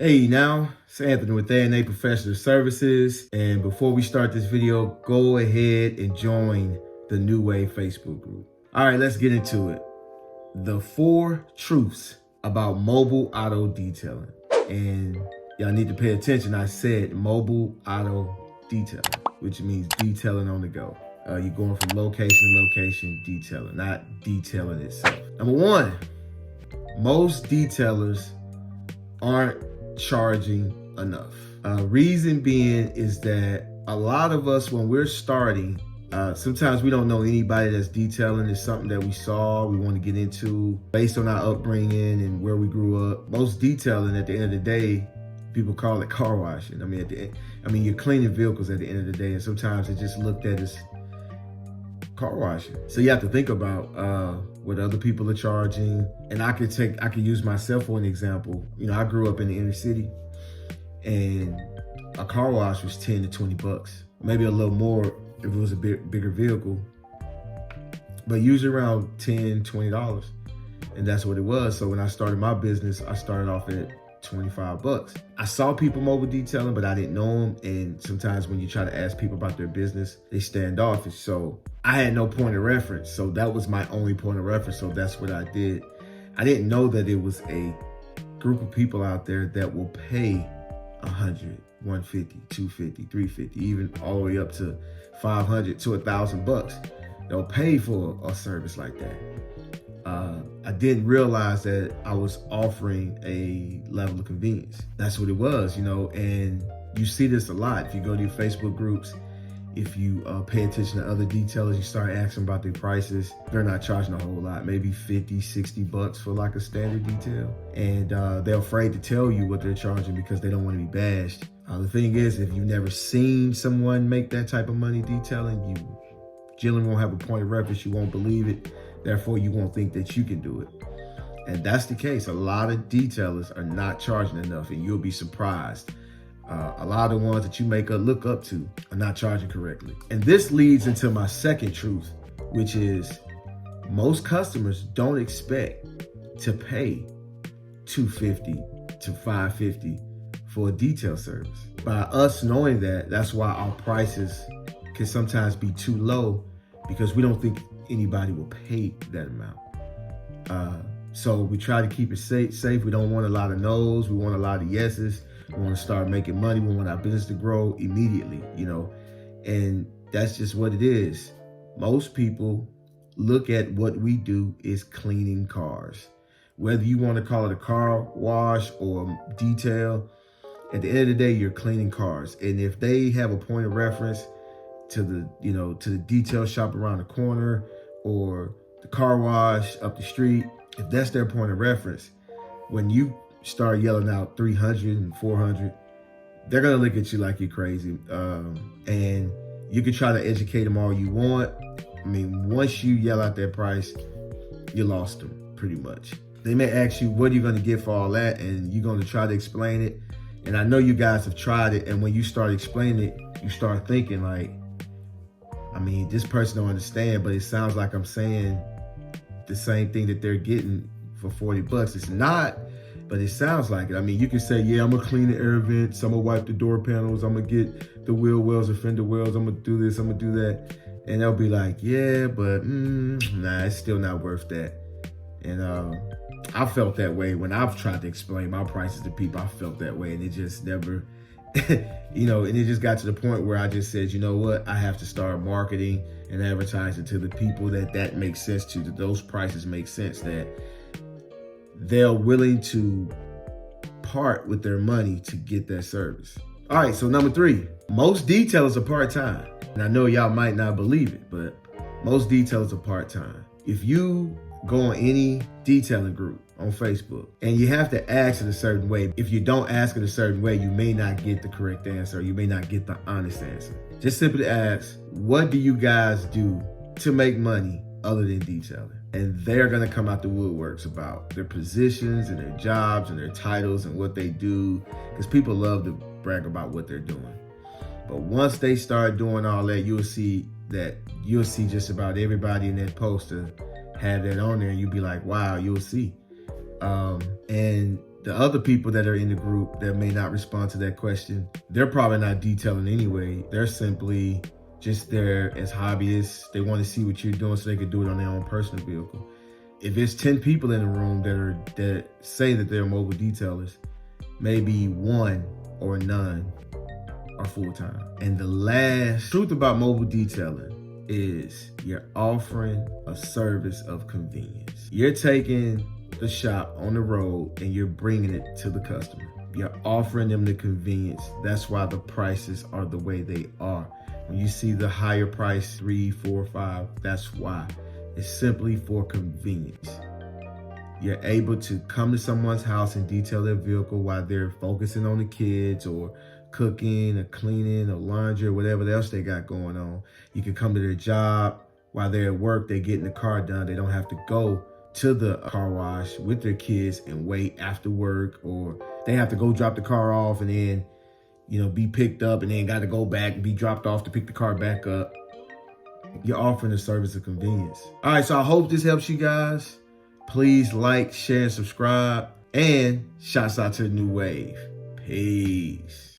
Hey now, it's Anthony with A&A Professional Services. And before we start this video, go ahead and join the NewWave Facebook group. All right, let's get into it. The 4 truths about mobile auto detailing. And y'all need to pay attention. I said mobile auto detailing, which means detailing on the go. You're going from location to location detailing, not detailing itself. Number 1, most detailers aren't charging enough. Reason being is that a lot of us, when we're starting, sometimes we don't know anybody that's detailing. It's something that we saw, we want to get into based on our upbringing and where we grew up. Most detailing, at the end of the day, people call it car washing. I mean, you're cleaning vehicles at the end of the day, and sometimes it's just looked at as car washing. So you have to think about what other people are charging. And I could use myself for an example. You know, I grew up in the inner city, and a car wash was 10 to 20 bucks, maybe a little more if it was a bigger vehicle, but usually around $10, $20. And that's what it was. So when I started my business, I started off at 25 bucks. I saw people mobile detailing, but I didn't know them. And sometimes when you try to ask people about their business, they stand off. So I had no point of reference. So that was my only point of reference. So that's what I did. I didn't know that it was a group of people out there that will pay 100, 150, 250, 350, even all the way up to 500 to 1,000 bucks. They'll pay for a service like that. I didn't realize that I was offering a level of convenience. That's what it was, you know, and you see this a lot. If you go to your Facebook groups, if you pay attention to other detailers, you start asking about their prices. They're not charging a whole lot, maybe 50, 60 bucks for like a standard detail. And they're afraid to tell you what they're charging because they don't want to be bashed. The thing is, if you've never seen someone make that type of money detailing, you generally won't have a point of reference. You won't believe it. Therefore, you won't think that you can do it. And that's the case. A lot of detailers are not charging enough, and you'll be surprised. A lot of the ones that you look up to are not charging correctly. And this leads into my second truth, which is most customers don't expect to pay $250 to $550 for a detail service. By us knowing that, that's why our prices can sometimes be too low, because we don't think anybody will pay that amount. So we try to keep it safe. We don't want a lot of no's. We want a lot of yeses. We want to start making money. We want our business to grow immediately, you know, and that's just what it is. Most people look at what we do is cleaning cars. Whether you want to call it a car wash or detail, at the end of the day, you're cleaning cars. And if they have a point of reference to the detail shop around the corner or the car wash up the street, if that's their point of reference, when you start yelling out 300 and 400, they're going to look at you like you're crazy. And you can try to educate them all you want. I mean, once you yell out their price, you lost them pretty much. They may ask you, what are you going to get for all that? And you're going to try to explain it. And I know you guys have tried it. And when you start explaining it, you start thinking like, I mean, this person don't understand, but it sounds like I'm saying the same thing that they're getting for 40 bucks. It's not, but it sounds like it. I mean, you can say, yeah, I'm gonna clean the air vents, I'm gonna wipe the door panels, I'm gonna get the wheel wells or fender wells, I'm gonna do this, I'm gonna do that. And they'll be like, yeah, but nah, it's still not worth that. And I felt that way when I've tried to explain my prices to people. I felt that way, and it just never, you know, and it just got to the point where I just said, you know what, I have to start marketing and advertising to the people that makes sense to, that those prices make sense, that they're willing to part with their money to get that service. All right, so number 3, most detailers are part-time. And I know y'all might not believe it, but most detailers are part-time. If you go on any detailing group on Facebook and you have to ask it a certain way, if you don't ask it a certain way, you may not get the correct answer, or you may not get the honest answer. Just simply ask, what do you guys do to make money other than detailing? And they're gonna come out the woodworks about their positions and their jobs and their titles and what they do, because people love to brag about what they're doing. But once they start doing all that, you'll see just about everybody in that poster have that on there, and you'll be like, wow, you'll see. And The other people that are in the group that may not respond to that question, they're probably not detailing anyway. They're simply just there as hobbyists. They want to see what you're doing so they can do it on their own personal vehicle. If it's 10 people in the room that say that they're mobile detailers, maybe one or none are full-time. And the last truth about mobile detailing is you're offering a service of convenience. You're taking the shop on the road and you're bringing it to the customer. You're offering them the convenience. That's why the prices are the way they are. When you see the higher price, 3, 4, 5, that's why. It's simply for convenience. You're able to come to someone's house and detail their vehicle while they're focusing on the kids or cooking or cleaning or laundry or whatever else they got going on. You can come to their job while they're at work, they're getting the car done. They don't have to go to the car wash with their kids and wait after work, or they have to go drop the car off and then, be picked up and then got to go back and be dropped off to pick the car back up. You're offering a service of convenience. All right, so I hope this helps you guys. Please like, share, and subscribe. And shouts out to the New Wave. Peace.